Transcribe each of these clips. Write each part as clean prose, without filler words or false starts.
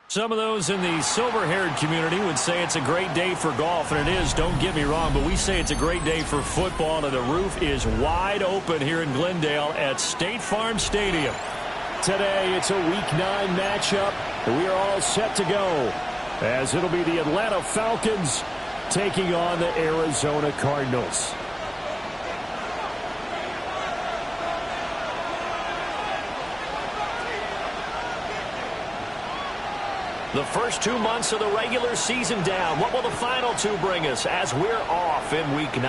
Some of those in the silver-haired community would say it's a great day for golf, and it is, don't get me wrong, but we say it's a great day for football, and the roof is wide open here in Glendale at State Farm Stadium. Today, it's a Week 9 matchup, and we are all set to go, as it'll be the Atlanta Falcons taking on the Arizona Cardinals. The first 2 months of the regular season down. What will the final two bring us as we're off in Week 9?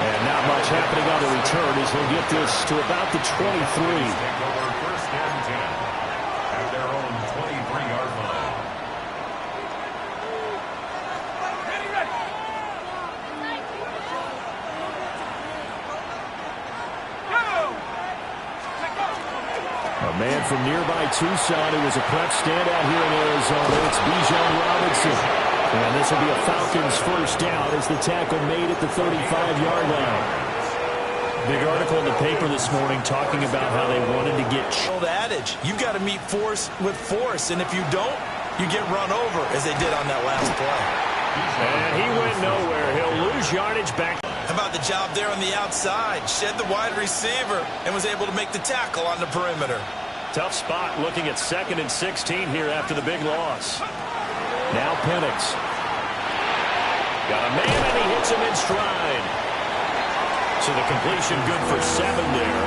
And not much happening on the return as they'll get this to about the 23. First and 10 at their own 23-yard line. A man from nearby Tucson who was a prep standout here in Arizona. It's Bijan Robinson. And this will be a Falcons first down as the tackle made at the 35-yard line. Big article in the paper this morning talking about how they wanted to get... The adage, you got to meet force with force, and if you don't, you get run over, as they did on that last play. And he went nowhere. He'll lose yardage back. How about the job there on the outside? Shed the wide receiver and was able to make the tackle on the perimeter. Tough spot looking at 2nd and 16 here after the big loss. Now Penix. Got a man and he hits him in stride. So the completion good for 7 there.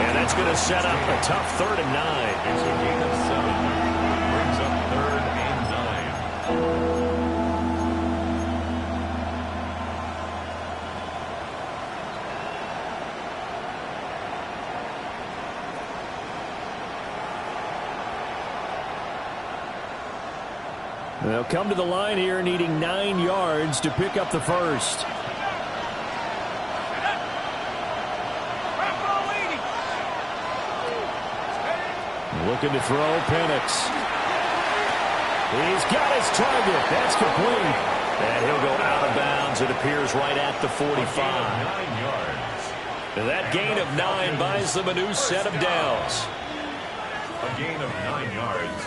And that's going to set up a tough 3rd and 9. It's a gain of 7. Brings up 3rd and 9. They'll come to the line here needing 9 yards to pick up the first. Looking to throw, Penix. He's got his target. That's complete. And he'll go out of bounds. It appears right at the 45. 9 yards. And that gain of 9 buys them a new set of downs. A gain of 9 yards.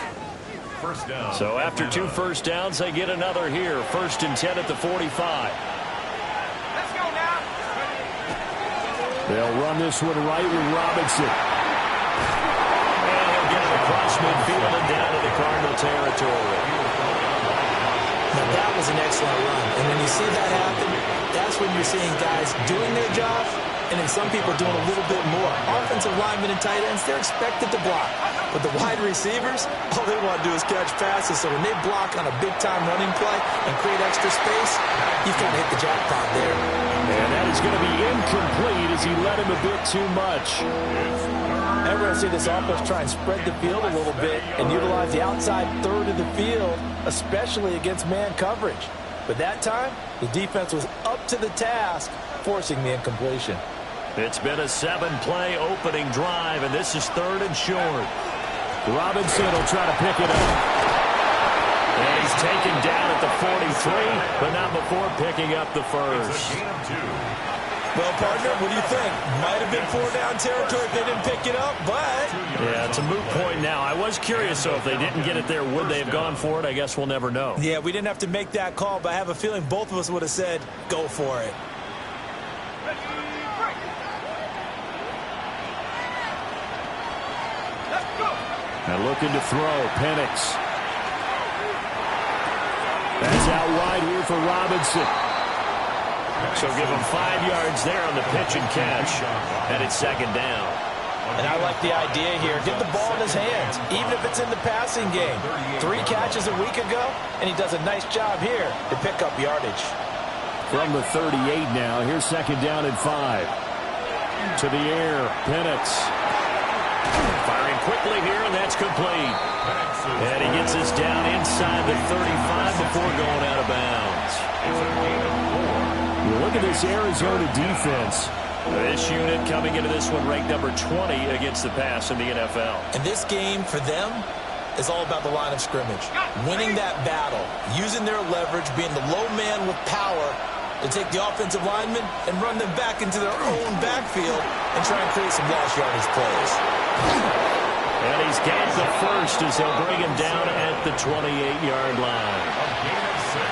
First down. So after 2 first downs, they get another here. 1st and 10 at the 45. Let's go now. They'll run this one right with Robinson. And he'll get it across midfield and down to the Cardinal territory. Now that was an excellent run. And when you see that happen, that's when you're seeing guys doing their job and then some people doing a little bit more. Offensive linemen and tight ends, they're expected to block. But the wide receivers, all they want to do is catch passes. So when they block on a big-time running play and create extra space, you've got to hit the jackpot there. And that is going to be incomplete as he led him a bit too much. Everyone see this offense try and spread the field a little bit and utilize the outside third of the field, especially against man coverage. But that time, the defense was up to the task, forcing the incompletion. It's been a 7-play opening drive, and this is 3rd and short. Robinson will try to pick it up. And he's taken down at the 43, but not before picking up the first. It's a gain of 2. Well, partner, what do you think? Might have been 4-down territory if they didn't pick it up, but... Yeah, it's a moot point now. I was curious, so if they didn't get it there, would they have gone for it? I guess we'll never know. Yeah, we didn't have to make that call, but I have a feeling both of us would have said, go for it. And looking to throw, Penix. That's out wide here for Robinson. So give him 5 yards there on the pitch and catch. And it's 2nd down. And I like the idea here. Get the ball in his hands, even if it's in the passing game. 3 catches a week ago, and he does a nice job here to pick up yardage. From the 38 now, here's 2nd down and 5. To the air, Penix. Firing quickly here, and that's complete. And he gets us down inside the 35 before going out of bounds. You look at this Arizona defense. This unit coming into this one ranked number 20 against the pass in the NFL. And this game for them is all about the line of scrimmage. Winning that battle, using their leverage, being the low man with power to take the offensive linemen and run them back into their own backfield and try and create some lost yardage plays. And he's got the first as they'll bring him down at the 28-yard line.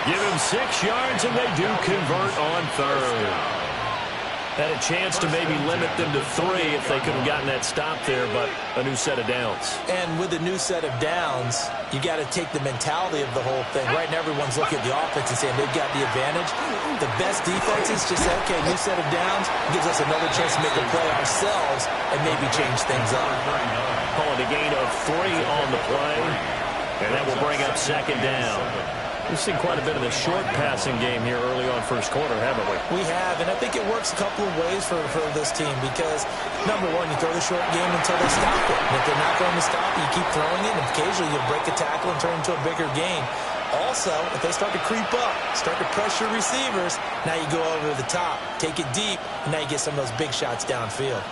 Give him 6 yards, and they do convert on third. Had a chance to maybe limit them to 3 if they could have gotten that stop there, but a new set of downs. And with a new set of downs, you got to take the mentality of the whole thing. Right now, everyone's looking at the offense and saying they've got the advantage. The best defenses just say, okay, new set of downs gives us another chance to make a play ourselves and maybe change things up. Calling a gain of 3 on the play, and that will bring up second down. We've seen quite a bit of the short passing game here early on first quarter, haven't we? We have, and I think it works a couple of ways for this team because, number one, you throw the short game until they stop it. And if they're not going to stop it, you keep throwing it, and occasionally you'll break a tackle and turn it into a bigger gain. Also, if they start to creep up, start to pressure receivers, now you go over the top, take it deep, and now you get some of those big shots downfield.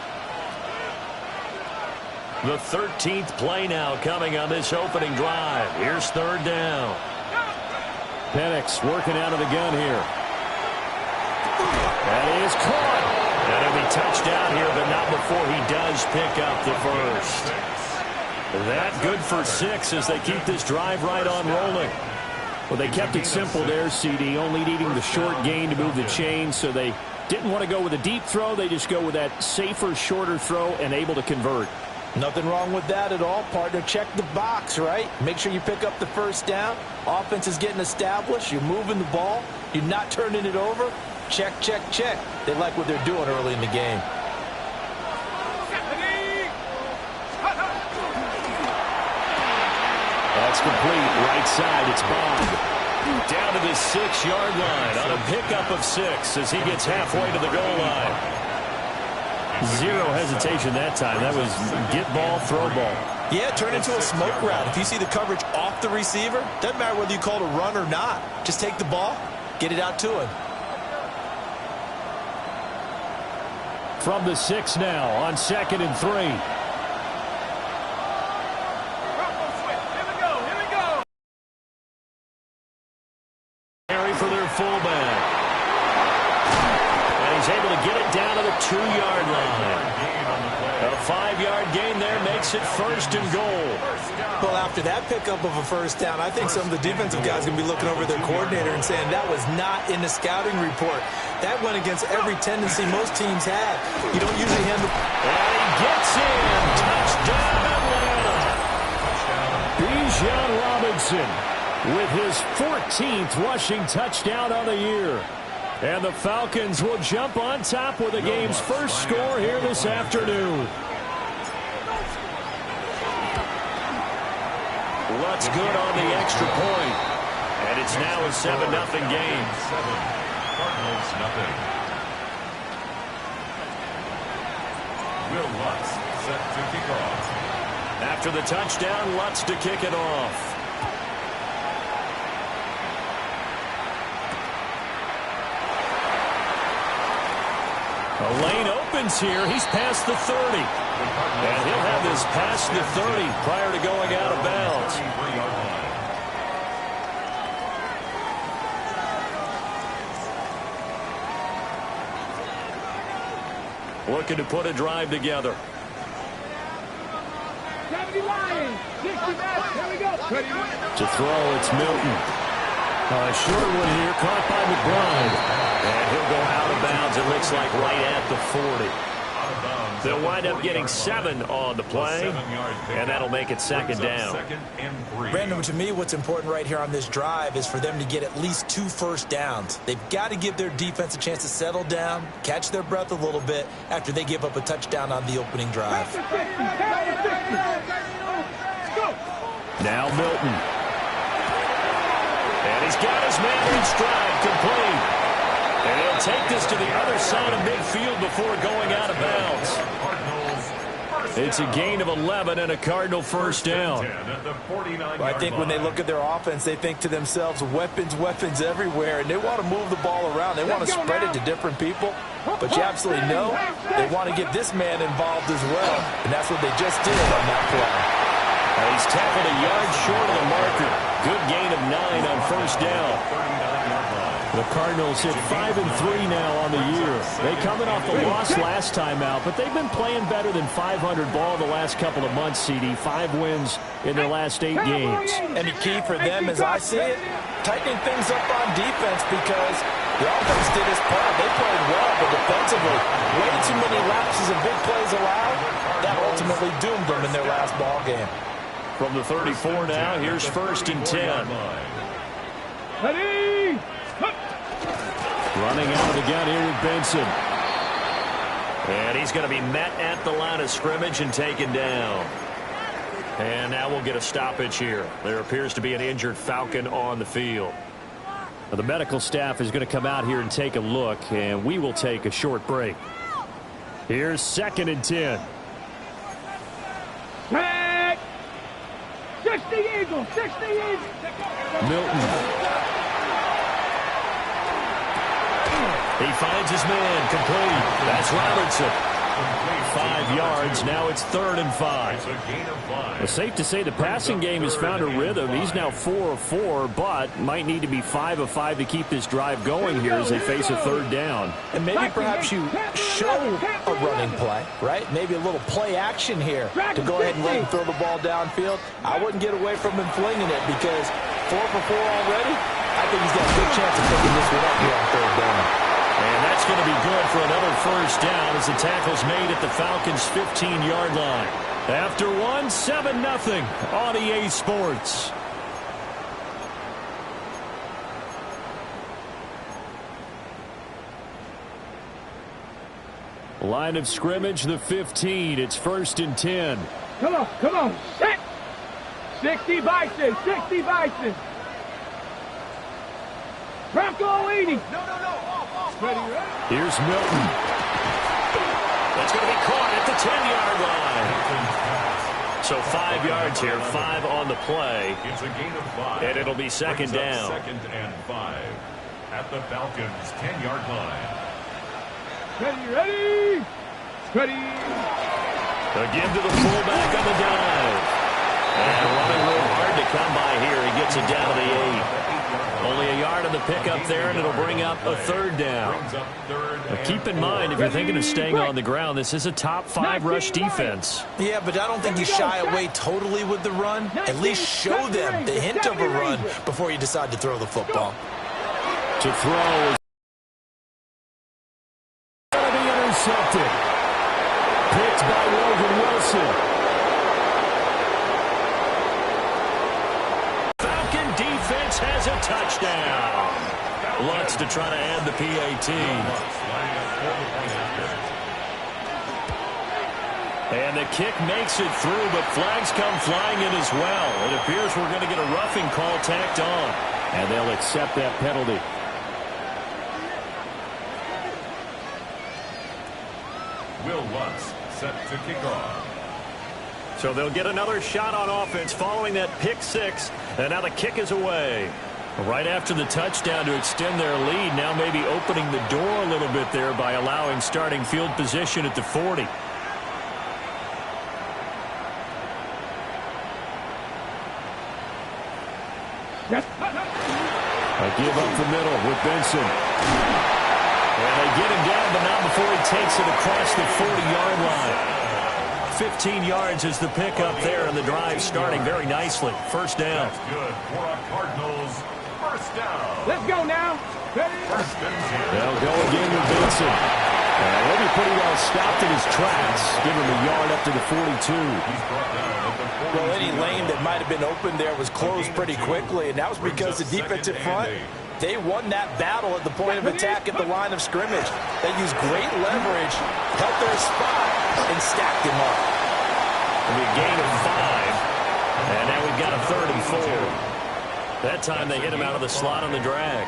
The 13th play now coming on this opening drive. Here's third down. Penix working out of the gun here. That is caught. That'll be touchdown here, but not before he does pick up the first. That good for 6 as they keep this drive right on rolling. Well, they kept it simple there, CD, only needing the short gain to move the chain, so they didn't want to go with a deep throw. They just go with that safer, shorter throw and able to convert. Nothing wrong with that at all, partner. Check the box, right? Make sure you pick up the first down. Offense is getting established. You're moving the ball. You're not turning it over. Check, check, check. They like what they're doing early in the game. That's complete. Right side, it's Bond. Down to the 6-yard line on a pickup of 6 as he gets halfway to the goal line. Zero hesitation that time. That was get ball, throw ball. Yeah, turn into a smoke route. If you see the coverage off the receiver, doesn't matter whether you call it a run or not. Just take the ball, get it out to him. From the 6 now on 2nd and 3. Carry for their fullback. And he's able to get it down to the 2-yard line. A 5-yard gain there makes it first and goal. Well, after that pickup of a first down, I think some of the defensive guys are going to be looking over their coordinator and saying that was not in the scouting report. That went against every tendency most teams have. You don't usually handle. And he gets in. Touchdown, Atlanta. Bijan Robinson with his 14th rushing touchdown on the year. And the Falcons will jump on top with the game's first score here this afternoon. Lutz good on the extra point. And it's now a 7-0 game. Cardinals nothing. Will Lutz set to kick off. After the touchdown, Lutz to kick it off. A lane opens here. He's past the 30. And he'll have this past the 30 prior to going out of bounds. Looking to put a drive together. To throw, it's Milton. A short one here, caught by McBride. And he'll go out of bounds, it looks like, right at the 40. They'll wind up getting 7 on the play, and that'll make it second down. Brandon, to me, what's important right here on this drive is for them to get at least 2 first downs. They've got to give their defense a chance to settle down, catch their breath a little bit after they give up a touchdown on the opening drive. Now Milton. And he's got his man in stride, complete. And he'll take this to the other side of midfield before going out of bounds. It's a gain of 11 and a Cardinal first down. Well, I think when they look at their offense, they think to themselves, weapons, weapons everywhere, and they want to move the ball around. They want to spread it to different people, but you absolutely know they want to get this man involved as well, and that's what they just did on that play. He's tackled a yard short of the marker. Good gain of 9 on first down. The Cardinals hit 5-3 now on the year. They coming off the loss last time out, but they've been playing better than 500 ball the last couple of months, CD. 5 wins in their last 8 games. And the key for them, as I see it, tightening things up on defense, because the offense did its part. They played well, but defensively, way too many lapses and big plays allowed. That ultimately doomed them in their last ball game. From the 34 now, here's 1st and 10. Ready? Running out of the gun here with Benson. And he's going to be met at the line of scrimmage and taken down. And now we'll get a stoppage here. There appears to be an injured Falcon on the field. Now, the medical staff is going to come out here and take a look, and we will take a short break. Here's 2nd and 10. Back. 60 Eagles, 60 Eagles. Milton. He finds his man, complete. That's Robertson. 5 yards. Now it's 3rd and 5. It's safe to say the passing game has found a rhythm. He's now 4 of 4, but might need to be 5 of 5 to keep this drive going here as they face a 3rd down. And maybe perhaps you show a running play, right? Maybe a little play action here to go ahead and let him throw the ball downfield. I wouldn't get away from him flinging it, because 4 for 4 already, I think he's got a good chance of picking this one up here on 3rd down. And that's going to be good for another first down as the tackle's made at the Falcons' 15-yard line. After 1, 7-0 on EA Sports. Line of scrimmage, the 15. It's 1st and 10. Come on, set. 60 Bison, 60 Bison. Bronco leading. No. Ready. Here's Milton. That's going to be caught at the 10-yard line. So 5 yards here, 5 on the play. It's a gain of 5. And it'll be 2nd down. 2nd and 5 at the Falcons' 10-yard line. Ready. Again to the fullback on the dive. And running real hard to come by here. He gets it down to the 8. Only a yard on the pickup there, and it'll bring up a 3rd down. Now keep in mind, if you're thinking of staying on the ground, this is a top 5 rush defense. Yeah, but I don't think you shy away totally with the run. At least show them the hint of a run before you decide to throw the football. To throw is going to be intercepted. Picked by Logan Wilson. Defense has a touchdown. Lutz to try to add the PAT. And the kick makes it through, but flags come flying in as well. It appears we're going to get a roughing call tacked on. And they'll accept that penalty. Will Lutz set to kick off. So they'll get another shot on offense following that pick 6. And now the kick is away. Right after the touchdown to extend their lead, now maybe opening the door a little bit there by allowing starting field position at the 40. A give up the middle with Benson. And they get him down, but not before he takes it across the 40-yard line. 15 yards is the pickup there, and the drive starting very nicely. 1st down. That's good for a Cardinals 1st down. Let's go now. Ready. 1st and 10. They'll go again with Benson. And he'll be pretty well stopped in his tracks. Give him a yard up to the 42. He's brought down at the 42. Well, any lane that might have been open there was closed pretty quickly, and that was because the defensive front, they won that battle at the point of attack at the line of scrimmage. They used great leverage, held their spot, and stacked him up. It'll be a gain of 5. And now we've got a 3rd and 4. That time they hit him out of the slot on the drag.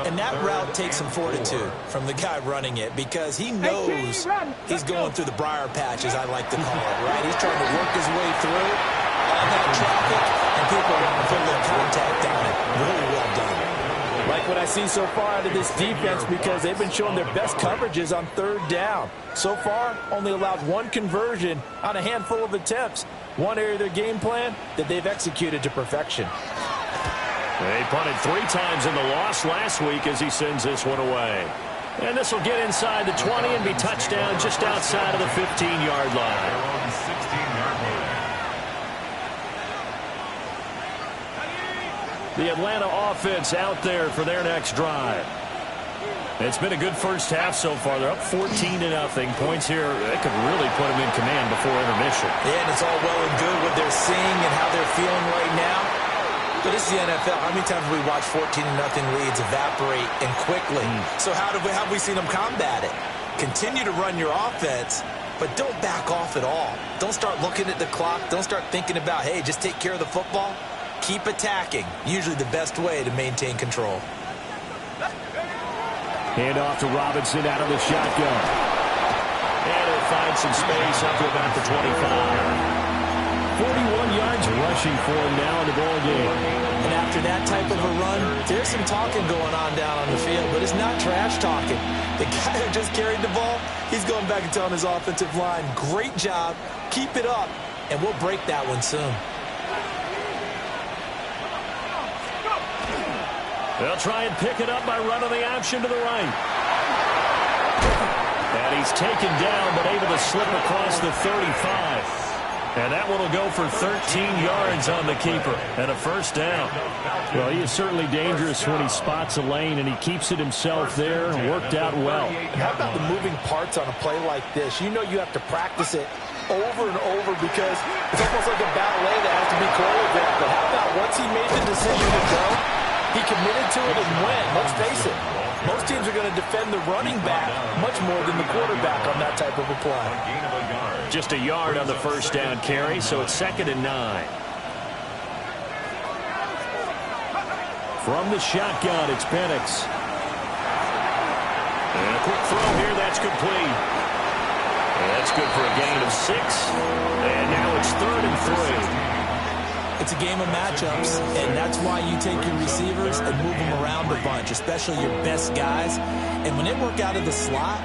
And that route takes some fortitude from the guy running it because he knows he's going through the briar patch, as I like to call it, right? He's trying to work his way through all that traffic, and people want to put a little contact on it. Really well done. Like what I see so far out of this defense because they've been showing their best coverages on third down. So far, only allowed one conversion on a handful of attempts. One area of their game plan that they've executed to perfection. They punted 3 times in the loss last week as he sends this one away. And this will get inside the 20 and be touchdown just outside of the 15-yard line. The Atlanta offense out there for their next drive. It's been a good first half so far. They're up 14-0. Points here, they could really put them in command before intermission. Yeah, and it's all well and good what they're seeing and how they're feeling right now. But this is the NFL. How many times have we watched 14-0 leads evaporate and quickly? So how have we seen them combat it? Continue to run your offense, but don't back off at all. Don't start looking at the clock. Don't start thinking about, hey, just take care of the football. Keep attacking. Usually the best way to maintain control. Hand off to Robinson out of the shotgun. And he'll find some space up to about the 25. 41 yards rushing for him now in the ball game. And after that type of a run, there's some talking going on down on the field, but it's not trash talking. The guy who just carried the ball, he's going back and telling his offensive line, great job, keep it up, and we'll break that one soon. They'll try and pick it up by running the option to the right. And he's taken down, but able to slip across the 35. And that one will go for 13 yards on the keeper and a first down. Well, he is certainly dangerous when he spots a lane, and he keeps it himself there. Worked out well. How about the moving parts on a play like this? You know you have to practice it over and over because it's almost like a ballet that has to be choreographed. But how about once he made the decision to go, he committed to it and went. Let's face it. Most teams are going to defend the running back much more than the quarterback on that type of a play. Just a yard on the first down carry, so it's 2nd and 9. From the shotgun, it's Penix. And a quick throw here, that's complete. And that's good for a gain of 6. And now it's 3rd and 3. It's a game of matchups, and that's why you take your receivers and move them around a bunch, especially your best guys. And when they work out of the slot,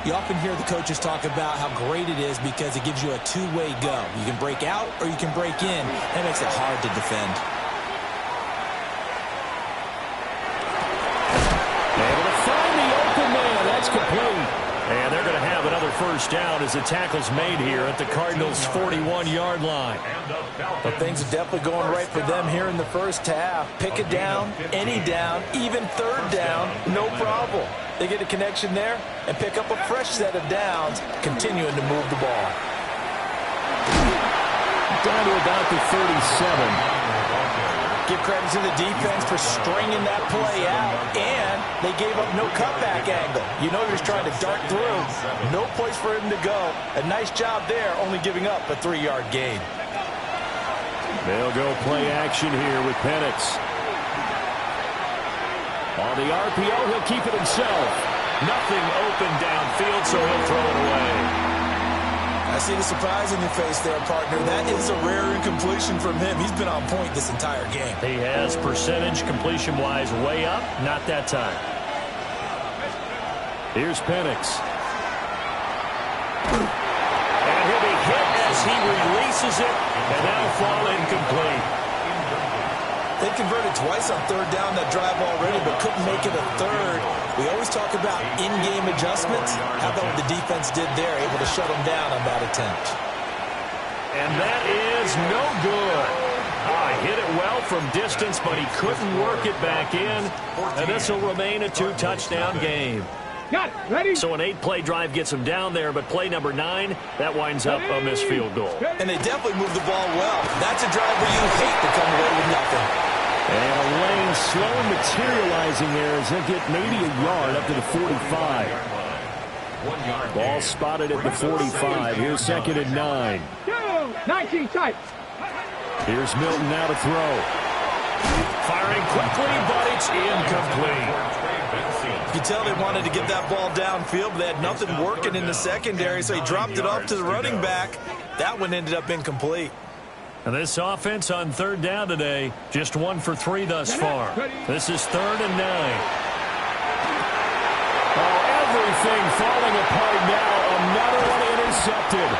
you often hear the coaches talk about how great it is because it gives you a two-way go. You can break out or you can break in. That makes it hard to defend. Able to find the open man. That's complete. And they're going to have another first down as the tackle's made here at the Cardinals' 41-yard line. But things are definitely going right for them here in the first half. Pick it down, any down, even third down, no problem. They get a connection there and pick up a fresh set of downs, continuing to move the ball. Down to about the 37. Give credit to the defense for stringing that play out, and they gave up no cutback angle. You know he was trying to dart through. No place for him to go. A nice job there, only giving up a 3-yard gain. They'll go play action here with Penix. On the RPO, he'll keep it himself. Nothing open downfield, so he'll throw it away. I see the surprise in your face there, partner. That is a rare incompletion from him. He's been on point this entire game. He has percentage completion-wise way up. Not that time. Here's Penix. And he'll be hit as he releases it, and that'll fall incomplete. They converted twice on third down that drive already, but couldn't make it a third. We always talk about in-game adjustments. How about what the defense did there, able to shut them down on that attempt. And that is no good. Hit it well from distance, but he couldn't work it back in. And this will remain a 2-touchdown game. Got it. Ready? So an 8-play drive gets him down there, but play number 9, that winds up a missed field goal. And they definitely moved the ball well. That's a drive where you hate to come away with nothing. And a lane slow materializing there as they get maybe a yard up to the 45. Ball spotted at the 45. Here's 2nd and 9. 19 tight. Here's Milton now to throw. firing quickly, but it's incomplete. You can tell they wanted to get that ball downfield, but they had nothing working in the secondary, so he dropped it off to the running back. That one ended up incomplete. And this offense on third down today, just 1 for 3 thus far. This is 3rd and 9. Oh, everything falling apart now. Another one intercepted.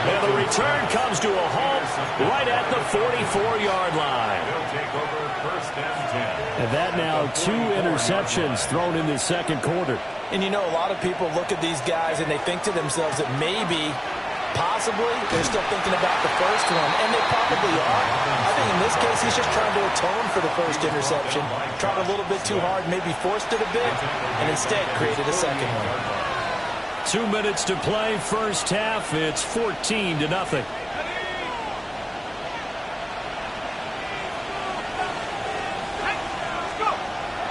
And the return comes to a halt right at the 44-yard line. They'll take over 1st and 10. And that now 2 interceptions thrown in the second quarter. And you know, a lot of people look at these guys and they think to themselves that maybe, possibly, they're still thinking about the first one, and they probably are. I think in this case, he's just trying to atone for the first interception, tried a little bit too hard, maybe forced it a bit, and instead created a second one. 2 minutes to play, first half. It's 14-0.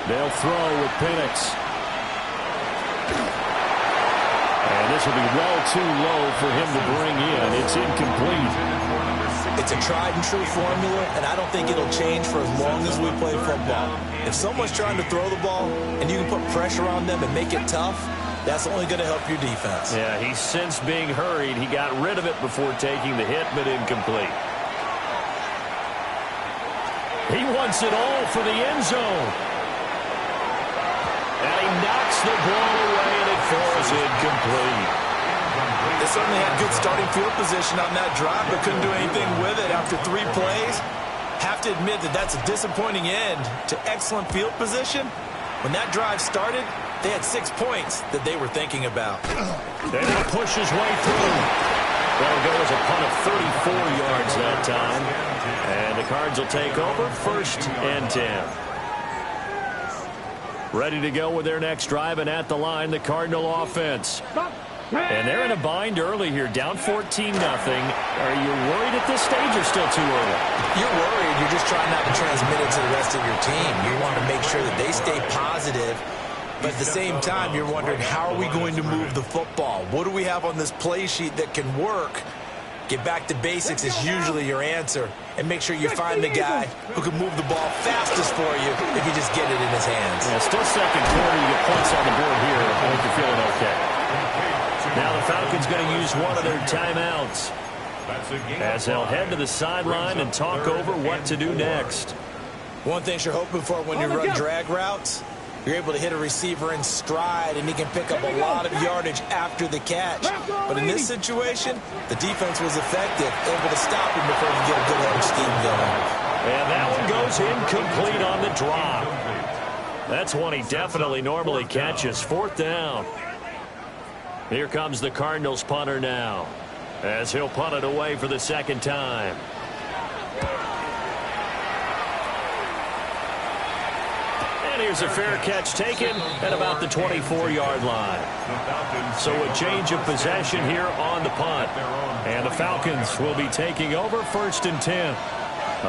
They'll throw with Penix. And this will be well too low for him to bring in. It's incomplete. It's a tried and true formula, and I don't think it'll change for as long as we play football. If someone's trying to throw the ball and you can put pressure on them and make it tough, that's only going to help your defense. Yeah, he's since being hurried. He got rid of it before taking the hit, but incomplete. He wants it all for the end zone. And he knocks the ball away, and it falls incomplete. They certainly had good starting field position on that drive, but couldn't do anything with it after 3 plays. Have to admit that that's a disappointing end to excellent field position. When that drive started, they had 6 points that they were thinking about. And he pushes way through. Well, go as a punt of 34 yards that time. And the Cards will take over 1st and 10. Ready to go with their next drive, and at the line, the Cardinal offense. And they're in a bind early here, down 14-0. Are you worried at this stage or still too early? You're worried. You're just trying not to transmit it to the rest of your team. You want to make sure that they stay positive. But at the same time, you're wondering, how are we going to move the football? What do we have on this play sheet that can work? Get back to basics is usually your answer. And make sure you find the guy who can move the ball fastest for you if you just get it in his hands. Yeah, still second quarter. You get points on the board here. I think you're feeling okay. Now the Falcons going to use one of their timeouts as they'll head to the sideline and talk over what to do next. One thing you're hoping for when you run drag routes, you're able to hit a receiver in stride, and he can pick up a lot of yardage after the catch. But in this situation, the defense was effective, able to stop him before he get a good head of steam going. And that one goes incomplete on the drop. That's one he definitely normally catches. 4th down. Here comes the Cardinals punter now, as he'll punt it away for the 2nd time. And here's a fair catch taken at about the 24-yard line. So a change of possession here on the punt. And the Falcons will be taking over 1st and 10.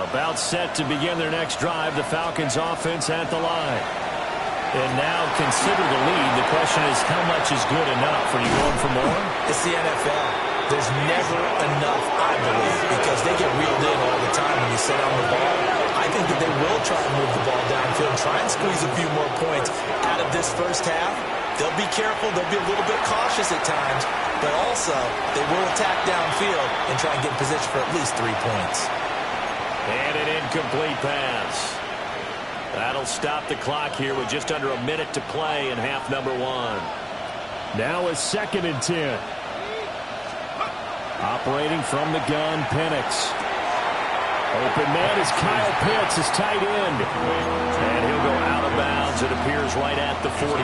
About set to begin their next drive, the Falcons offense at the line. And now consider the lead. The question is, how much is good enough? Are you going for more? It's the NFL. There's never enough, I believe, because they get reeled in all the time when you sit on the ball. I think that they will try and move the ball downfield, try and squeeze a few more points out of this first half. They'll be careful. They'll be a little bit cautious at times, but also they will attack downfield and try and get in position for at least 3 points. And an incomplete pass. That'll stop the clock here with just under a minute to play in half number 1. Now a 2nd and 10. Operating from the gun, Penix. Open man is Kyle Pitts, his tight end. And he'll go out of bounds, it appears, right at the 45.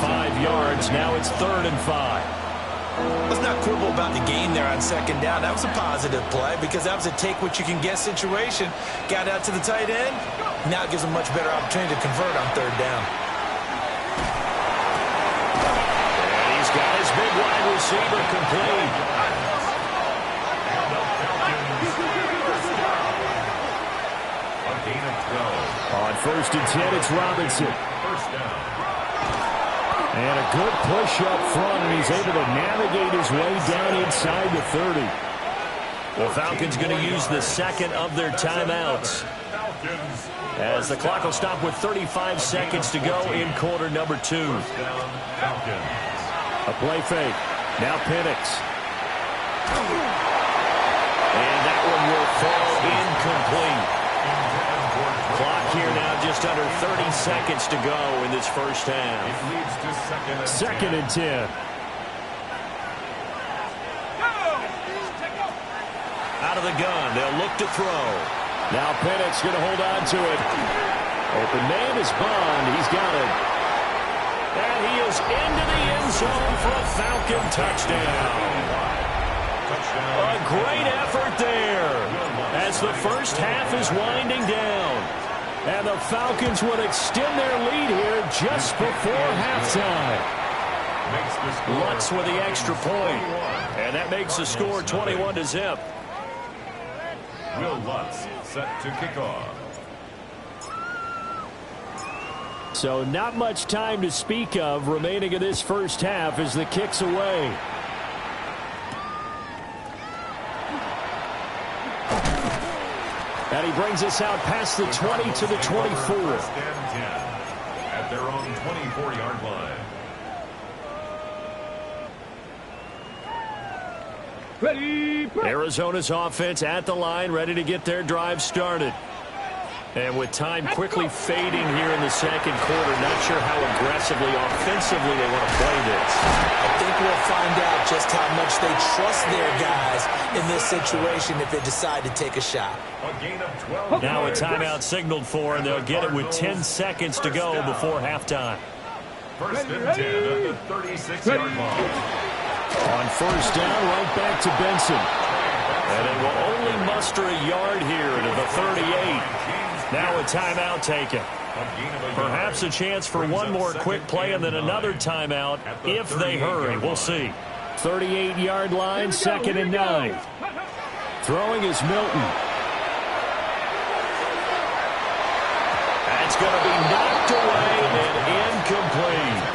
5 yards, now it's 3rd and 5. Let's not quibble about the gain there on 2nd down. That was a positive play because that was a take-what-you-can-get situation. Got out to the tight end. Now it gives them a much better opportunity to convert on 3rd down. And he's got his big wide receiver complete. On 1st and 10, it's Robinson. And a good push up front, and he's able to navigate his way down inside the 30. The Falcons going to use the second of their timeouts, as the clock will stop with 35 seconds to go in quarter number 2. A play fake. Now Penix. And that one will fall incomplete. Clock here now just under 30 seconds to go in this first half. Second and 10. Out of the gun. They'll look to throw. Now Penix going to hold on to it. Open man is Bond. He's got it. And he is into the end zone for a Falcon touchdown. A great effort there as the first half is winding down. And the Falcons would extend their lead here just before halftime. Lutz with the extra point. And that makes the score 21-0. Will Lutz set to kick off. So not much time to speak of remaining in this first half as the kick's away. And he brings us out past the 20 to the 24. First and 10 at their own 24-yard line. Ready. Arizona's offense at the line, ready to get their drive started. And with time quickly fading here in the second quarter, not sure how aggressively, offensively they want to play this. I think we'll find out just how much they trust their guys in this situation if they decide to take a shot. A gain of 12. Now a timeout signaled for, and they'll get it with 10 seconds to go before halftime. First and 10 at the 36-yard line. On first down, right back to Benson. And it will only muster a yard here to the 38. Now a timeout taken. Perhaps a chance for one more quick play and then another timeout if they hurry. We'll see. 38-yard line, second and 9. Throwing is Milton. That's going to be knocked away and incomplete.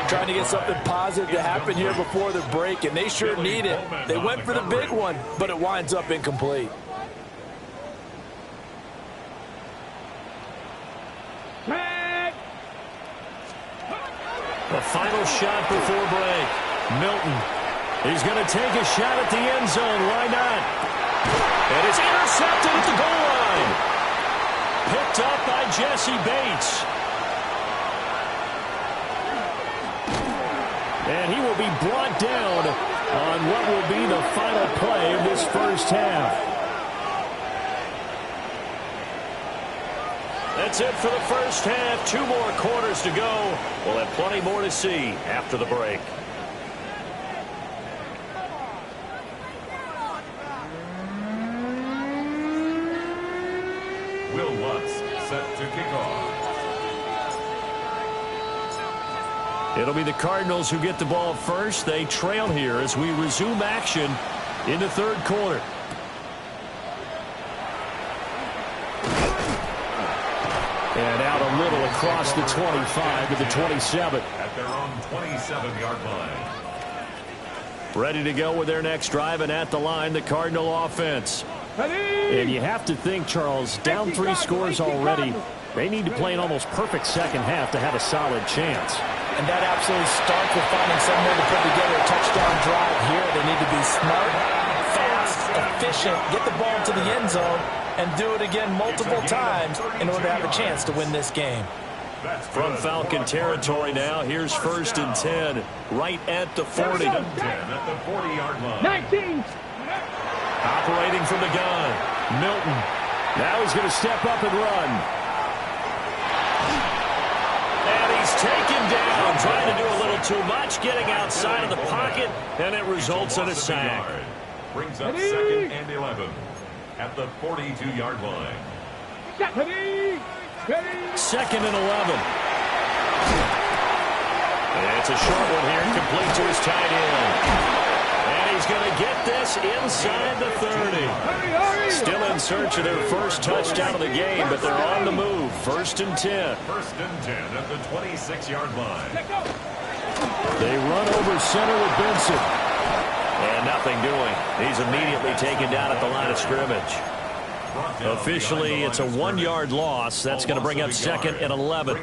Trying to get something positive to happen here before the break, and they sure need it. They went for the big one, but it winds up incomplete. The final shot before break. Milton. He's going to take a shot at the end zone. Why not? And it's intercepted at the goal line. Picked up by Jesse Bates. And he will be brought down on what will be the final play of this first half. That's it for the first half. 2 more quarters to go. We'll have plenty more to see after the break. Will Lutz set to kick off. It'll be the Cardinals who get the ball first. They trail here as we resume action in the third quarter. And out a little across the 25 to the 27. At their own 27-yard line. Ready to go with their next drive, and at the line, the Cardinal offense. And you have to think, Charles, down 3 scores already. They need to play an almost perfect second half to have a solid chance. And that absolutely starts with finding some way to put together a touchdown drive here. They need to be smart, fast, efficient, get the ball to the end zone, and do it again multiple times in order to have a chance to win this game. From Falcon territory now, here's first and 10, right at the 40. 10 at the 40-yard line. 19. Operating from the gun, Milton. Now he's going to step up and run. And he's taken down, trying to do a little too much, getting outside of the pocket, and it results in a sack. Brings up second and 11 at the 42-yard line. Second and 11. And it's a short one here, complete to his tight end. And he's going to get this inside the 30. Still in search of their first touchdown of the game, but they're on the move. First and 10. First and 10 at the 26-yard line. They run over center with Benson. And nothing doing. He's immediately taken down at the line of scrimmage. Officially, it's a 1-yard loss. That's going to bring up second and 11.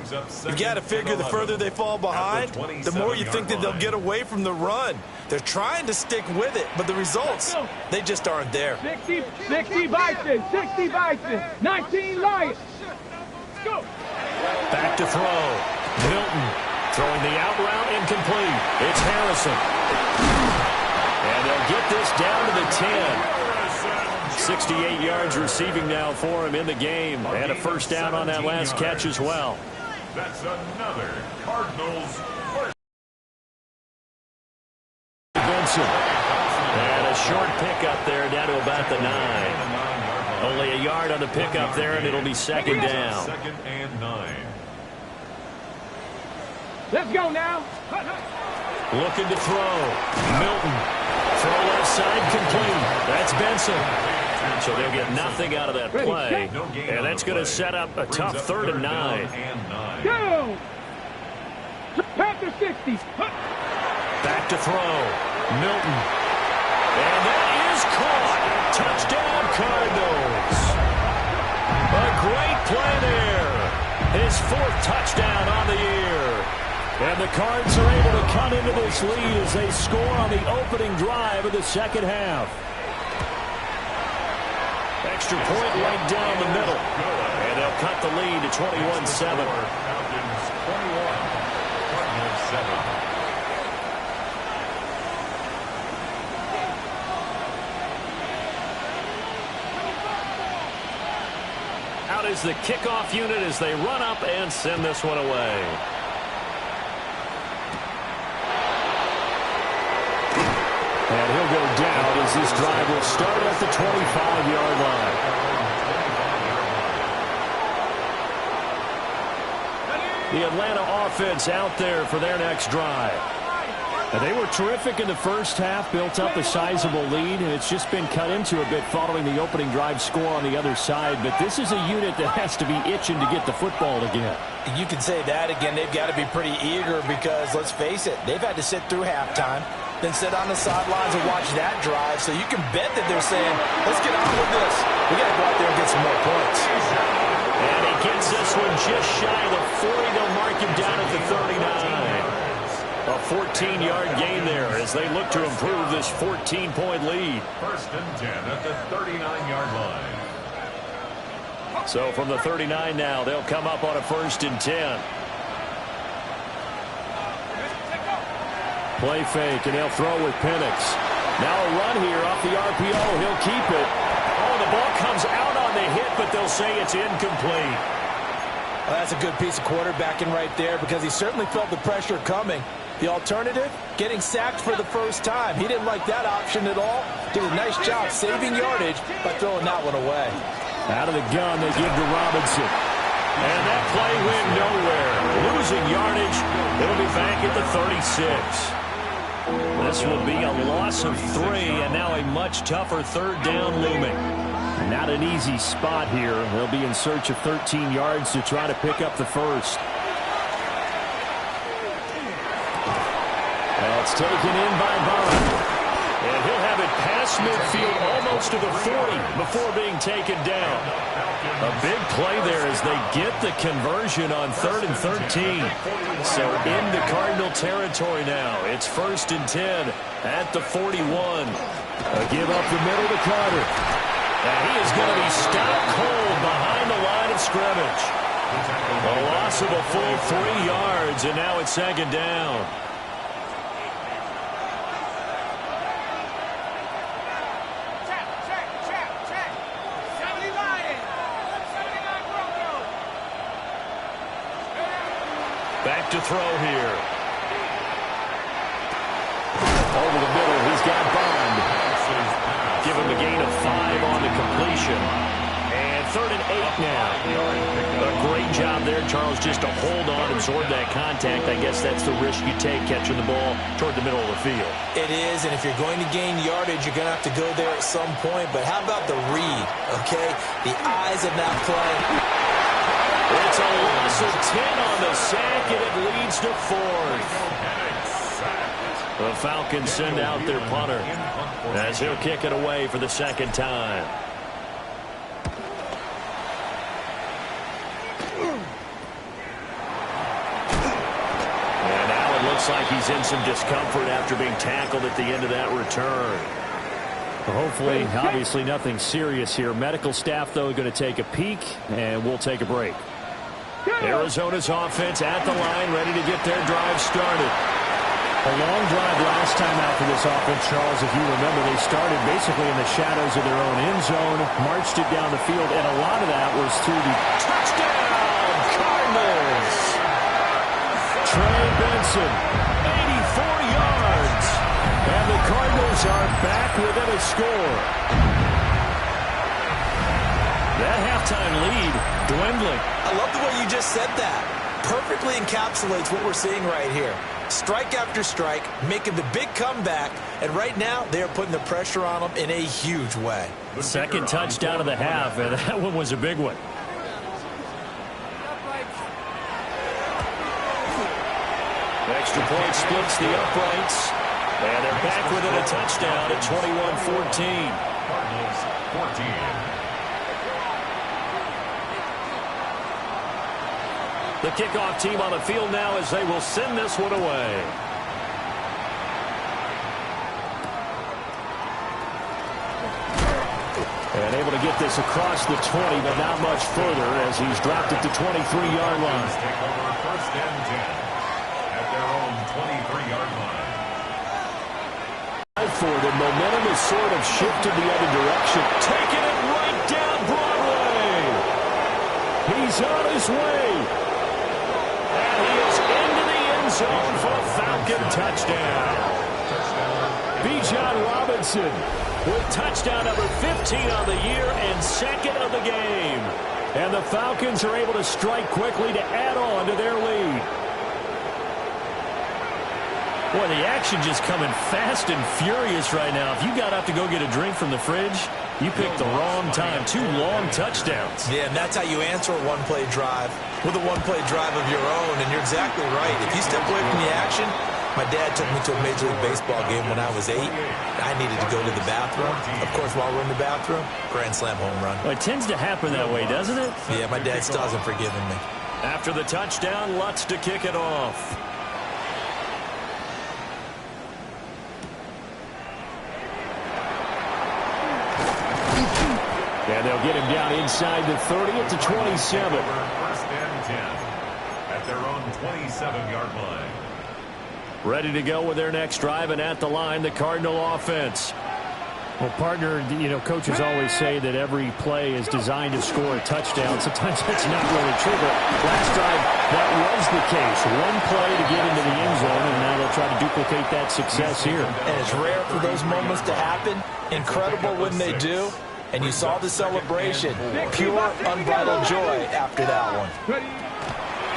You got to figure the further they fall behind, the more you think that they'll get away from the run. They're trying to stick with it, but the results, they just aren't there. 60 Bison, 60 Bison, 19 Lions. Go. Back to throw. Milton throwing the out route incomplete. It's Harrison. And they'll get this down to the 10. 68 yards receiving now for him in the game. And a first down on that last catch as well. That's another Cardinals first. Benson. And a short pickup there down to about the 9. Only a yard on the pickup there, and it'll be second down. Second and 9. Let's go now. Looking to throw. Milton. Throw left side complete. That's Benson. So they'll get nothing out of that play. And that's going to set up a tough third and 9. Go. Panther 60. Back to throw. Milton. And that is caught. Touchdown, Cardinals. A great play there. His 4th touchdown on the year. And the Cards are able to cut into this lead as they score on the opening drive of the second half. Extra point right down the middle. And they'll cut the lead to 21-7. Falcons 21, Cardinals 7. Out is the kickoff unit as they run up and send this one away. And he'll go down as this drive will start at the 25-yard line. The Atlanta offense out there for their next drive. And they were terrific in the first half, built up a sizable lead, and it's just been cut into a bit following the opening drive score on the other side. But this is a unit that has to be itching to get the football again. You can say that again. They've got to be pretty eager because, let's face it, they've had to sit through halftime, then sit on the sidelines and watch that drive. So you can bet that they're saying, let's get on with this. We got to go out there and get some more points. And he gets this one just shy of the 40. They'll mark him down at the 39. A 14-yard gain there as they look to improve this 14-point lead. First and 10 at the 39-yard line. So from the 39 now, they'll come up on a first and 10. Play fake, and they'll throw with Penix. Now a run here off the RPO. He'll keep it. Oh, the ball comes out on the hit, but they'll say it's incomplete. Well, that's a good piece of quarterbacking right there because he certainly felt the pressure coming. The alternative, getting sacked for the first time. He didn't like that option at all. Did a nice job saving yardage by throwing that one away. Out of the gun, they give to Robinson. And that play went nowhere. Losing yardage. It'll be back at the 36. This will be a loss of 3, and now a much tougher third down looming. Not an easy spot here. They'll be in search of 13 yards to try to pick up the first. That's taken in by Bond. And he'll have it past midfield almost to the 40 before being taken down. A big play there as they get the conversion on 3rd and 13. So into Cardinal territory now. It's 1st and 10 at the 41. A give up the middle to Carter. And he is going to be stopped cold behind the line of scrimmage. A loss of a full 3 yards, and now it's 2nd down. Back to throw here. Over the middle, he's got Bond. Give him a gain of 5 on the completion. And 3rd and 8 now. A great job there, Charles, just to hold on, absorb that contact. I guess that's the risk you take catching the ball toward the middle of the field. It is, and if you're going to gain yardage, you're going to have to go there at some point. But how about the read, okay? The eyes of that play. It's a loss of 10 on the sack, and it leads to 4th. The Falcons send out their punter as he'll kick it away for the second time. And now it looks like he's in some discomfort after being tackled at the end of that return. Well, hopefully, obviously nothing serious here. Medical staff, though, going to take a peek, and we'll take a break. Arizona's offense at the line, ready to get their drive started. A long drive last time out for this offense, Charles. If you remember, they started basically in the shadows of their own end zone, marched it down the field, and a lot of that was through the Touchdown, Cardinals! Trey Benson, 84 yards. and the Cardinals are back within a score. That halftime lead dwindling. I love the way you just said that. Perfectly encapsulates what we're seeing right here. Strike after strike, making the big comeback, and right now they are putting the pressure on them in a huge way. Second touchdown of the half, and that one was a big one. Extra point splits the uprights, and they're back within a touchdown at 21-14. Cardinals 14. The kickoff team on the field now as they will send this one away. And able to get this across the 20, but not much further as he's dropped it to 23-yard line. Take over first and 10 at their own 23-yard line. For the momentum has sort of shifted the other direction. Taking it right down Broadway. He's on his way. And he is into the end zone for a Falcon touchdown. Bijan Robinson With touchdown number 15 on the year and second of the game. And the Falcons are able to strike quickly to add on to their lead. Boy, the action just coming fast and furious right now. If you got up to go get a drink from the fridge, you picked the wrong time. 2 long touchdowns. Yeah, and that's how you answer a one-play drive with a one-play drive of your own. And you're exactly right. If you step away from the action, my dad took me to a Major League Baseball game when I was 8. I needed to go to the bathroom. Of course, while we're in the bathroom, grand slam home run. Well, it tends to happen that way, doesn't it? Yeah, my dad still hasn't forgiven me. After the touchdown, Lutz to kick it off. And they'll get him down inside the 30 at the 27. First and 10 at their own 27-yard line. Ready to go with their next drive, and at the line, the Cardinal offense. Well, partner, you know, coaches always say that every play is designed to score a touchdown. Sometimes that's not really true, but last drive, that was the case. One play to get into the end zone, and now they'll try to duplicate that success here. And it's rare for those moments to happen. Incredible when they do. And you saw the celebration. Pure, unbridled joy after that one.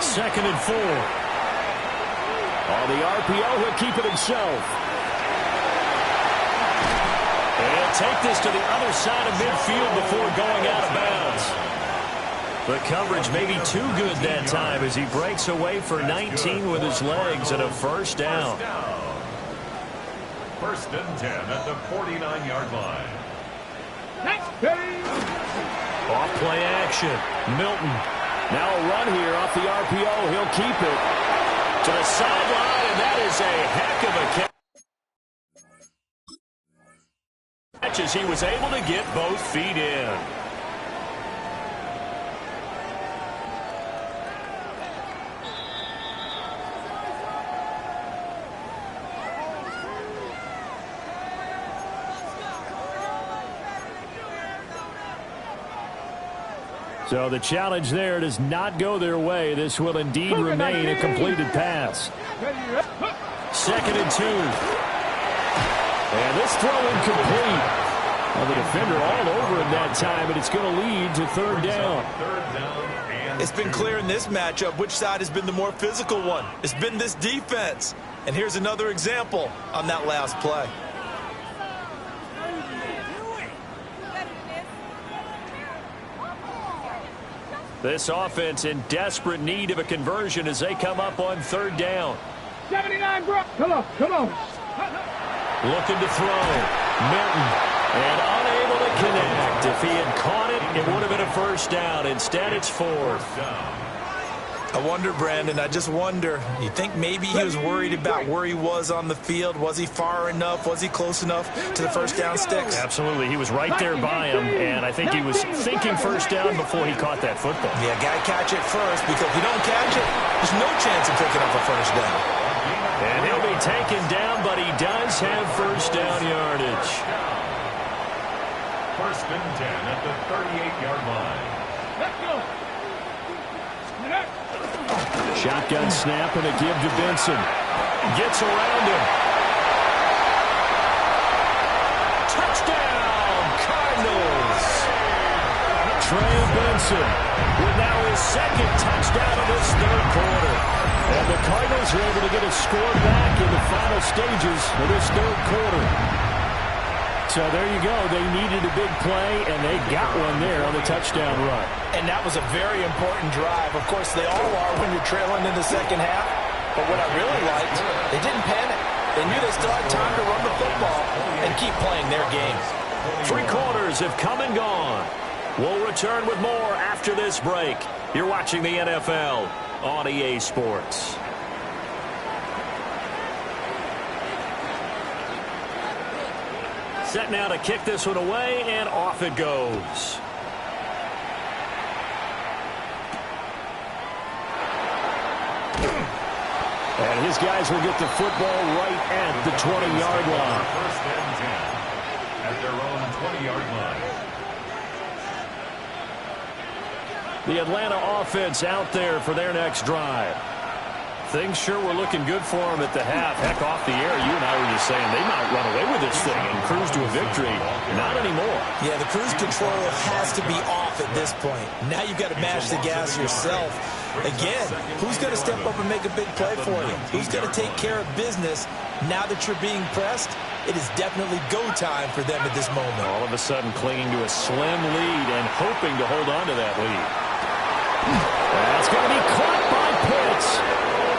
2nd and 4. On the RPO, he'll keep it himself. And take this to the other side of midfield before going out of bounds. The coverage may be too good that time as he breaks away for 19 with his legs and a first down. First and 10 at the 49-yard line. Off play action. Milton. Now a run here off the RPO. He'll keep it. To the sideline, and that is a heck of a catch as he was able to get both feet in. So the challenge there does not go their way. This will indeed remain a completed pass. 2nd and 2. And this throw incomplete. Well, the defender all over him that time, and it's going to lead to 3rd down. It's been clear in this matchup which side has been the more physical one. It's been this defense. And here's another example on that last play. This offense in desperate need of a conversion as they come up on 3rd down. 79, bro. Come on, come on. Looking to throw. Milton. And unable to connect. If he had caught it, it would have been a first down. Instead, it's fourth. I wonder, Brandon, I just wonder, you think maybe he was worried about where he was on the field? Was he far enough? Was he close enough to the first down sticks? Absolutely. He was right there by him, and I think he was thinking first down before he caught that football. Yeah, got to catch it first, because if you don't catch it, there's no chance of picking up a first down. And he'll be taken down, but he does have first down yardage. First and 10 at the 38-yard line. Let's go. Shotgun snap and a give to Benson. Gets around him. Touchdown, Cardinals. Trey Benson with now his second touchdown of this third quarter. And the Cardinals are able to get a score back in the final stages of this third quarter. So there you go. They needed a big play, and they got one there on the touchdown run. And that was a very important drive. Of course, they all are when you're trailing in the second half. But what I really liked, they didn't panic. They knew they still had time to run the football and keep playing their game. 3 quarters have come and gone. We'll return with more after this break. You're watching the NFL on EA Sports. Set now to kick this one away, and off it goes. And his guys will get the football right at the 20-yard line. First and 10 at their own 20-yard line. The Atlanta offense out there for their next drive. Things sure were looking good for them at the half. Heck, off the air, you and I were just saying they might run away with this thing and cruise to a victory. Not anymore. Yeah, the cruise control has to be off at this point. Now you've got to mash the gas yourself. Again, who's going to step up and make a big play for you? Who's going to take care of business now that you're being pressed? It is definitely go time for them at this moment. All of a sudden clinging to a slim lead and hoping to hold on to that lead. That's going to be caught by Pitts.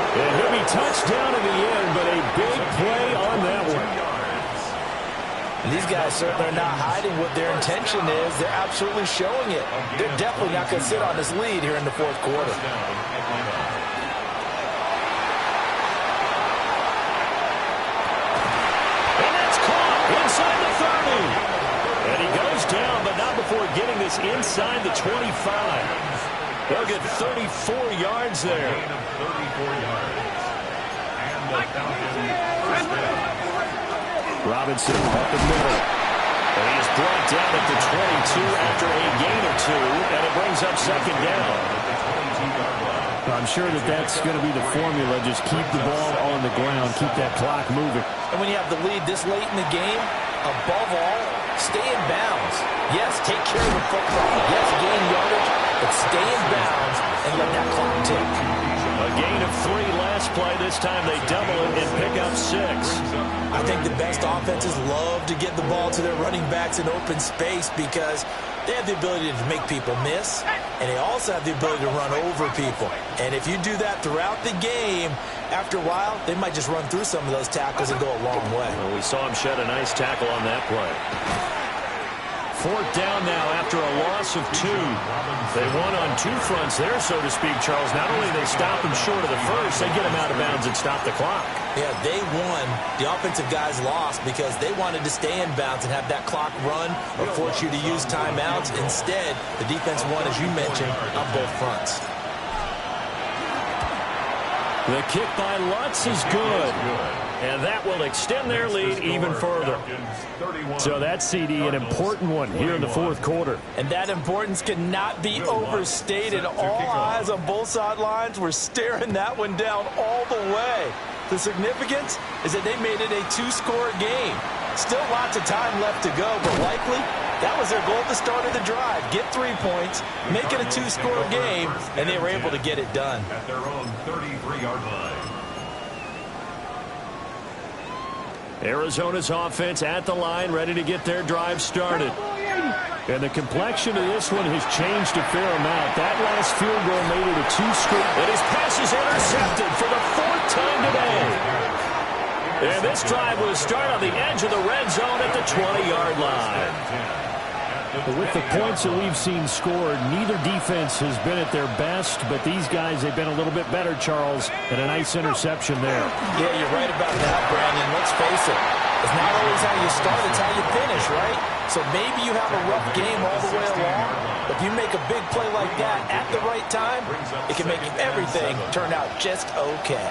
And he'll be touched down in the end, but a big play on that one. And these guys certainly are not hiding what their intention is. They're absolutely showing it. They're definitely not going to sit on this lead here in the fourth quarter. And that's caught inside the 30. And he goes down, but not before getting this inside the 25. They'll get 34 yards there. Robinson up the middle. And he is brought down at the 22 after a gain of 2, and it brings up second down. I'm sure that's going to be the formula. Just keep the ball on the ground. Keep that clock moving. And when you have the lead this late in the game, above all, stay in bounds. Yes, take care of the football. Yes, gain yardage, but stay in bounds and let that clock tick. A gain of 3 last play. This time they double it and pick up 6. I think the best offenses love to get the ball to their running backs in open space because they have the ability to make people miss, and they also have the ability to run over people. And if you do that throughout the game, after a while, they might just run through some of those tackles and go a long way. Well, we saw him shed a nice tackle on that play. 4th down now after a loss of 2. They won on 2 fronts there, so to speak, Charles. Not only they stop him short of the first, they get him out of bounds and stop the clock. Yeah, they won. The offensive guys lost because they wanted to stay in bounds and have that clock run or force you to use timeouts. Instead, the defense won, as you mentioned, on both fronts. The kick by Lutz is good. And that will extend their lead even further. So that's, CD, an important one here in the fourth quarter. And that importance cannot be overstated. All eyes on both sidelines were staring that one down all the way. The significance is that they made it a 2-score game. Still lots of time left to go, but likely that was their goal at the start of the drive. Get 3 points, make it a 2-score game, and they were able to get it done. At their own 33-yard line. Arizona's offense at the line, ready to get their drive started. And the complexion of this one has changed a fair amount. That last field goal made it a 2-score. And his pass is intercepted for the 4th time today. And this drive will start on the edge of the red zone at the 20-yard line. With the points that we've seen scored, neither defense has been at their best, but these guys, they've been a little bit better, Charles, and a nice interception there. Yeah, you're right about that, Brandon. Let's face it. It's not always how you start, it's how you finish, right? So maybe you have a rough game all the way along, but if you make a big play like that at the right time, it can make everything turn out just okay.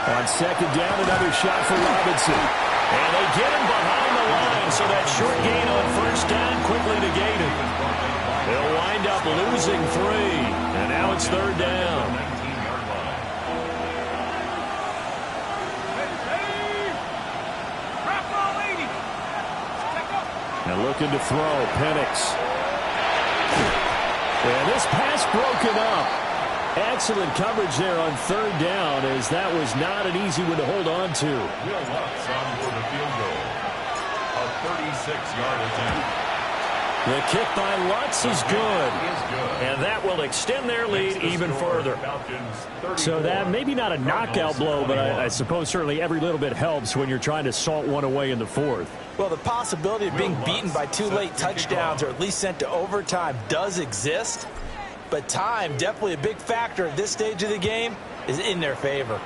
On second down, another shot for Robinson. And they get him behind the line, so that short gain on first down quickly negated. They'll wind up losing 3, and now it's third down. And looking to throw, Penix. And this pass broken up. Excellent coverage there on third down, as that was not an easy one to hold on to. Will Lutz on for the field goal. A 36-yard attempt. The kick by Lutz is good. And that will extend their lead even further. So that maybe not a knockout blow, but I suppose certainly every little bit helps when you're trying to salt one away in the fourth. Well, the possibility of being beaten by 2 late touchdowns or at least sent to overtime does exist. But time, definitely a big factor at this stage of the game, is in their favor.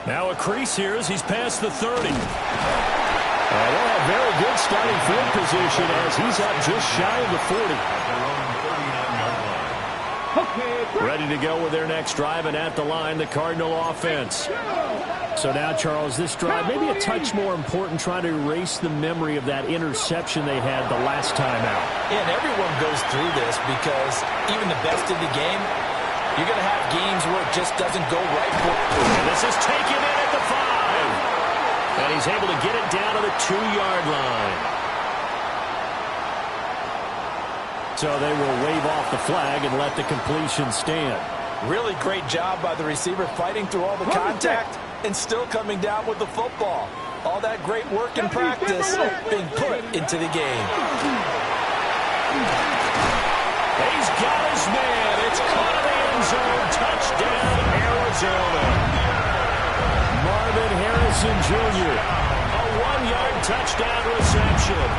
Now a crease here as he's past the 30. They'll have very good starting field position as he's up just shy of the 40. Ready to go with their next drive, and at the line, the Cardinal offense. So now, Charles, this drive maybe a touch more important, trying to erase the memory of that interception they had the last time out. And everyone goes through this because even the best in the game, you're going to have games where it just doesn't go right for you. And this is taken in at the 5. And he's able to get it down to the 2-yard line. So they will wave off the flag and let the completion stand. Really great job by the receiver fighting through all the contact and still coming down with the football. All that great work and practice being put into the game. He's got his man. It's caught in the end zone. Touchdown, Arizona. Marvin Harrison Jr. A 1-yard touchdown reception.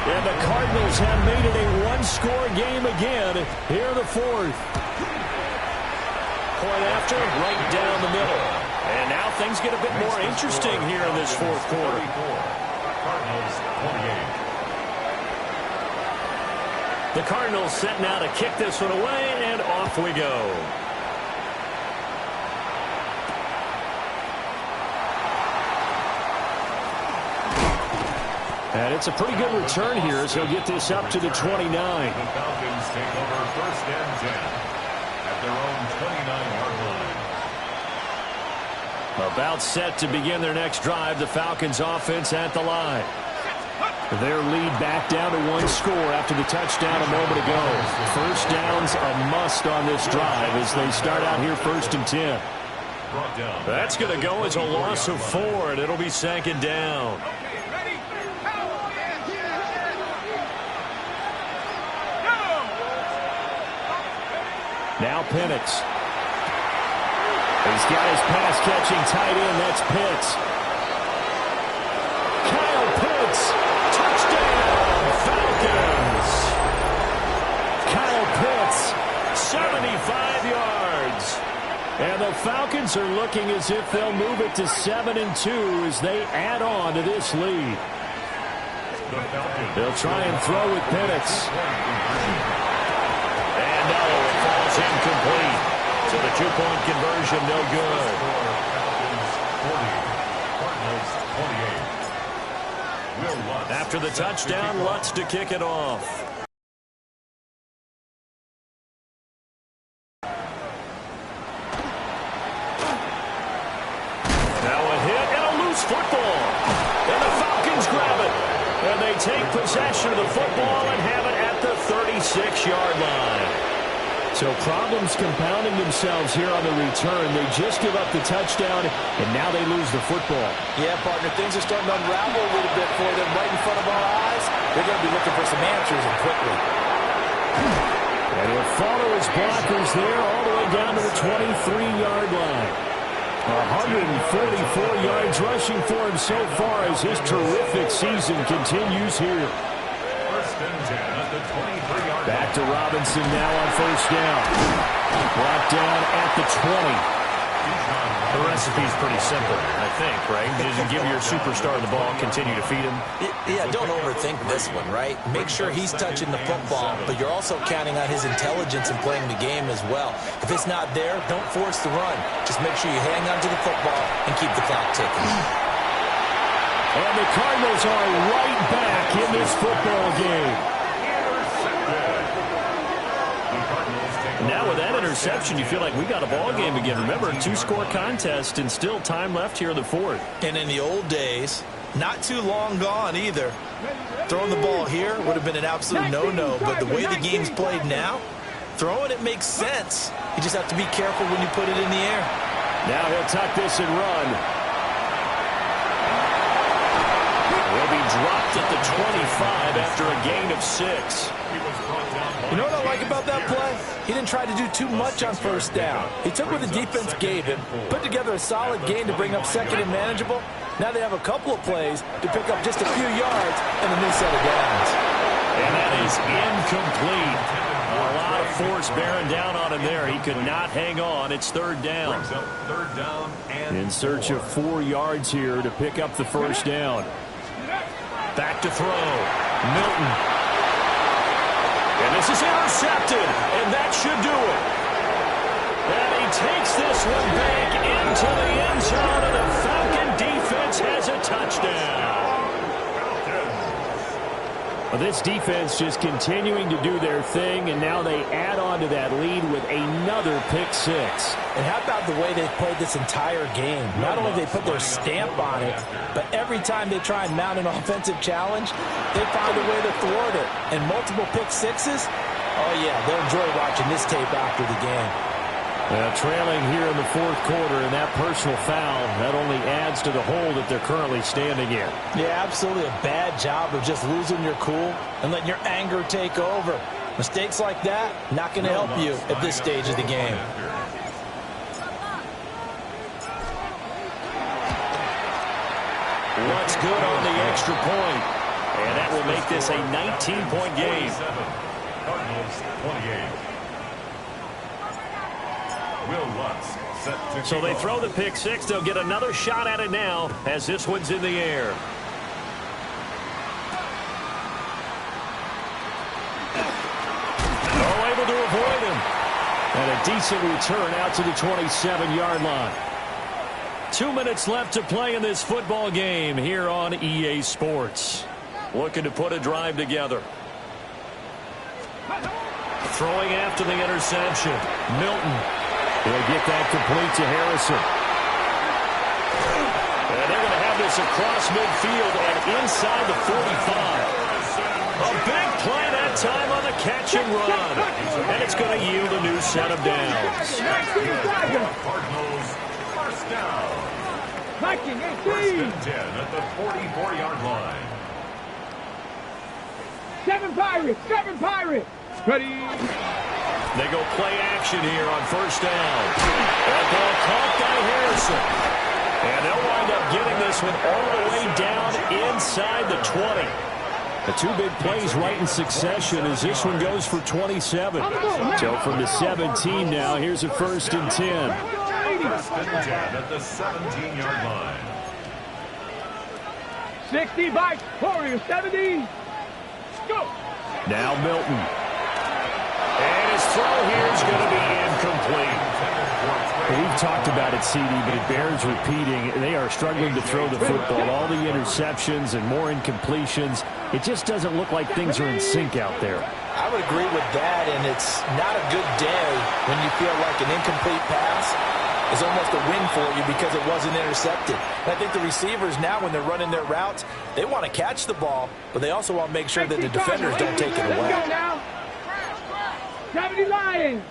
And the Cardinals have made it a one-score game again here in the fourth. Point after, right down the middle. And now things get a bit more interesting here in this fourth quarter. Cardinals 28. The Cardinals set now to kick this one away, and off we go. And it's a pretty good return here as he'll get this up to the 29. The Falcons take over first and 10 at their own 29-yard line. About set to begin their next drive, the Falcons offense at the line. Their lead back down to 1 score after the touchdown a moment ago. First down's a must on this drive as they start out here first and 10. That's going to go as a loss of 4, and it'll be second down. Now Penix. He's got his pass-catching tight end. That's Pitts. Kyle Pitts. Touchdown, Falcons. Kyle Pitts, 75 yards. And the Falcons are looking as if they'll move it to 7-2 as they add on to this lead. They'll try and throw with Penix. And no, it falls incomplete. So the 2-point conversion, no good. After the touchdown, Lutz to kick it off. Now a hit and a loose football. And the Falcons grab it. And they take possession of the football and have it at the 36-yard line. So problems compounding themselves here on the return. They just give up the touchdown, and now they lose the football. Yeah, partner, things are starting to unravel a little bit for them right in front of our eyes. They're going to be looking for some answers and quickly. And he'll follow his blockers there all the way down to the 23-yard line. 144 yards rushing for him so far as his terrific season continues here. First and 10 at the 23-yard line. Back to Robinson now on first down. Brought down at the 20. The recipe's pretty simple, I think, right? Just give your superstar the ball, continue to feed him. Yeah, don't overthink this one, right? Make sure he's touching the football, but you're also counting on his intelligence in playing the game as well. If it's not there, don't force the run. Just make sure you hang on to the football and keep the clock ticking. And the Cardinals are right back in this football game. Now with that interception, you feel like we got a ball game again. Remember, 2-score contest and still time left here in the fourth. And in the old days, not too long gone either. Throwing the ball here would have been an absolute no-no, but the way the game's played now, throwing it makes sense. You just have to be careful when you put it in the air. Now he'll tuck this and run. Will be dropped at the 25 after a gain of 6. You know what I like about that play? He didn't try to do too much on first down. He took what the defense gave him, put together a solid gain to bring up second and manageable. Now they have a couple of plays to pick up just a few yards and a new set of downs. And that is incomplete. A lot of force bearing down on him there. He could not hang on. It's third down. Third down and In search of 4 yards here to pick up the first down. Back to throw. Milton. And this is intercepted, and that should do it. And he takes this one back into the end zone, and the Falcon defense has a touchdown. Well, this defense just continuing to do their thing, and now they add on to that lead with another pick six. And how about the way they've played this entire game? Not only do they put their stamp on it, but every time they try and mount an offensive challenge, they find a way to thwart it. And multiple pick sixes, oh yeah, they'll enjoy watching this tape after the game. Trailing here in the fourth quarter, and that personal foul, that only adds to the hole that they're currently standing in. Yeah, absolutely a bad job of just losing your cool and letting your anger take over. Mistakes like that, not going to help you at this stage of the game. What's good on the extra point? And that will make this a 19-point game. Cardinals 28. So they throw the pick six. They'll get another shot at it now as this one's in the air. Oh, able to avoid him. And a decent return out to the 27-yard line. 2 minutes left to play in this football game here on EA Sports. Looking to put a drive together. Throwing after the interception. Milton. They'll get that complete to Harrison. And they're going to have this across midfield and inside the 45. A big play that time on the catch and run. And it's going to yield a new set of downs. Cardinals first down. 19, 18. First and 10 at the 44-yard line. 7 Pirates, 7 Pirates. Ready. They go play action here on first down. That ball caught by Harrison. And they'll wind up getting this one all the way down inside the 20. The two big plays right in succession as this one goes for 27. So from the 17 now, here's a first and 10. First and 10 at the 17-yard line. 60 by Warriors, 70. Go. Now Milton. And his throw here is going to be incomplete. We've talked about it, CD, but it bears repeating. They are struggling to throw the football. All the interceptions and more incompletions. It just doesn't look like things are in sync out there. I would agree with that, and it's not a good day when you feel like an incomplete pass is almost a win for you because it wasn't intercepted. And I think the receivers now, when they're running their routes, they want to catch the ball, but they also want to make sure that the defenders don't take it away. Let's go now. 70 Lions.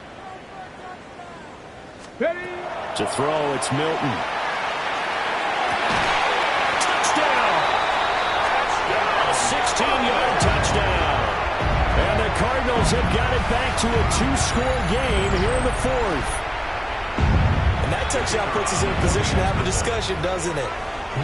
Ready. To throw, it's Milton. Touchdown! A 16-yard touchdown. And the Cardinals Cardinals have got it back to a two-score game here in the fourth. And that touchdown puts us in a position to have a discussion, doesn't it?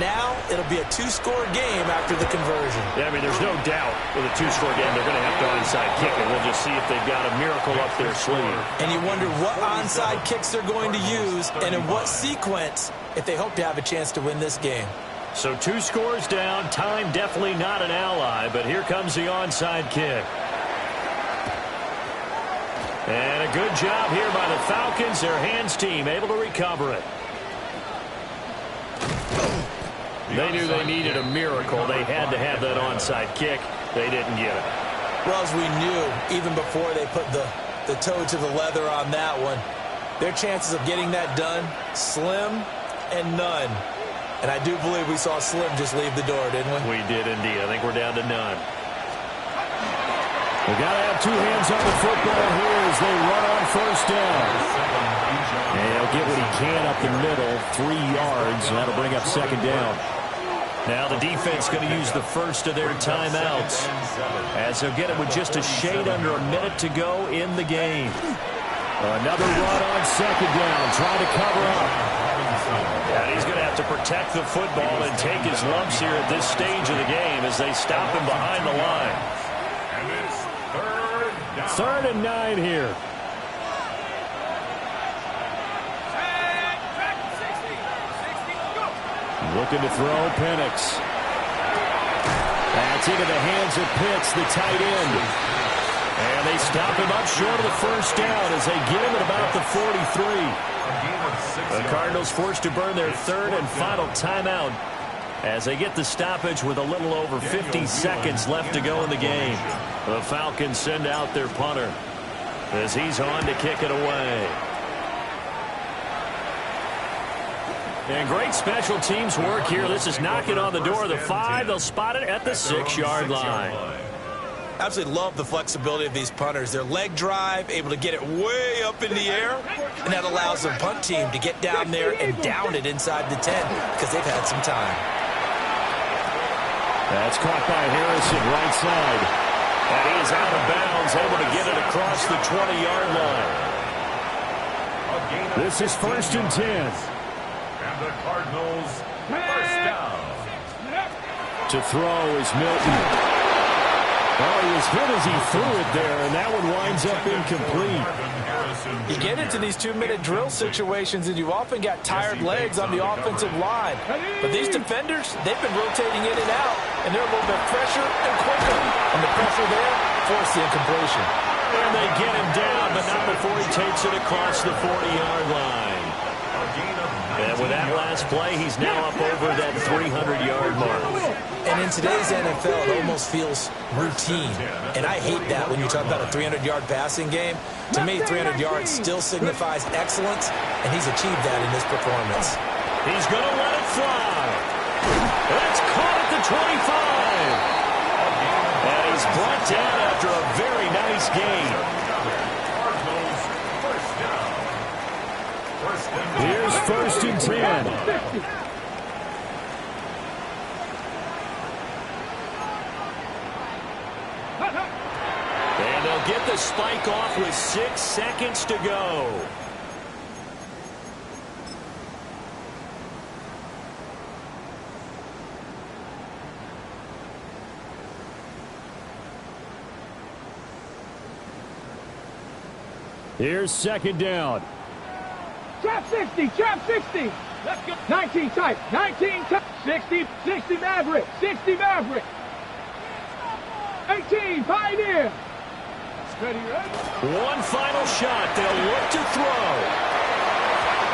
Now it'll be a two-score game after the conversion. Yeah, I mean, there's no doubt with a two-score game they're going to have to onside kick it. We'll just see if they've got a miracle up their sleeve. And you wonder what onside kicks they're going to use and in what sequence if they hope to have a chance to win this game. So 2 scores down. Time definitely not an ally, but here comes the onside kick. And a good job here by the Falcons. Their hands team able to recover it. They knew they needed a miracle. They had to have that onside kick. They didn't get it. Well, as we knew, even before they put the toe to the leather on that one, their chances of getting that done, slim and none. And I do believe we saw Slim just leave the door, didn't we? We did indeed. I think we're down to none. They got to have 2 hands on the football here as they run on first down. And he'll get what he can up the middle, 3 yards, and that'll bring up second down. Now the defense going to use the first of their timeouts as they'll get it with just a shade under a minute to go in the game. Another run on second down, trying to cover up. And he's going to have to protect the football and take his lumps here at this stage of the game as they stop him behind the line. And it's third down. 3rd and 9 here. Looking to throw, Penix. That's into the hands of Pitts, the tight end. And they stop him up short of the first down as they get him at about the 43. The Cardinals forced to burn their 3rd and final timeout as they get the stoppage with a little over 50 seconds left to go in the game. The Falcons send out their punter as he's on to kick it away. And great special teams work here. This is knocking on the door of the 5. They'll spot it at the 6-yard line. Absolutely love the flexibility of these punters. Their leg drive, able to get it way up in the air, and that allows the punt team to get down there and down it inside the 10 because they've had some time. That's caught by Harrison, right side. And he is out of bounds, able to get it across the 20-yard line. This is 1st and 10. And the Cardinals first down. To throw is Milton. Oh, he was hit as he threw it there, and that one winds up incomplete. You get into these 2-minute drill situations, and you've often got tired legs on the offensive line. But these defenders, they've been rotating in and out, and they're a little bit fresher and quicker. And the pressure there forced the incompletion. And they get him down, but not before he takes it across the 40-yard line. And with that last play, he's now up over that 300-yard mark. And in today's NFL, it almost feels routine. And I hate that when you talk about a 300-yard passing game. To me, 300 yards still signifies excellence, and he's achieved that in this performance. He's going to let it fly. It's caught at the 25. And he's brought down after a very nice game. Here's 1st and 10. And they'll get the spike off with 6 seconds to go. Here's 2nd down. Trap 60, trap 60. Let's go. 19 tight, 19 tight. 60, 60 Maverick, 60 Maverick. 18, Pioneer. Ready, ready? One final shot. They'll look to throw.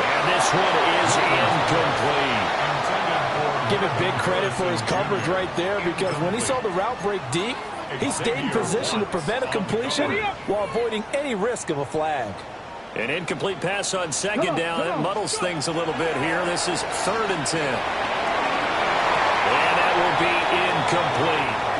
And this one is incomplete. Give it big credit for his coverage right there, because when he saw the route break deep, he stayed in position to prevent a completion while avoiding any risk of a flag. An incomplete pass on 2nd down. That muddles things a little bit here. This is 3rd and 10. And that will be incomplete.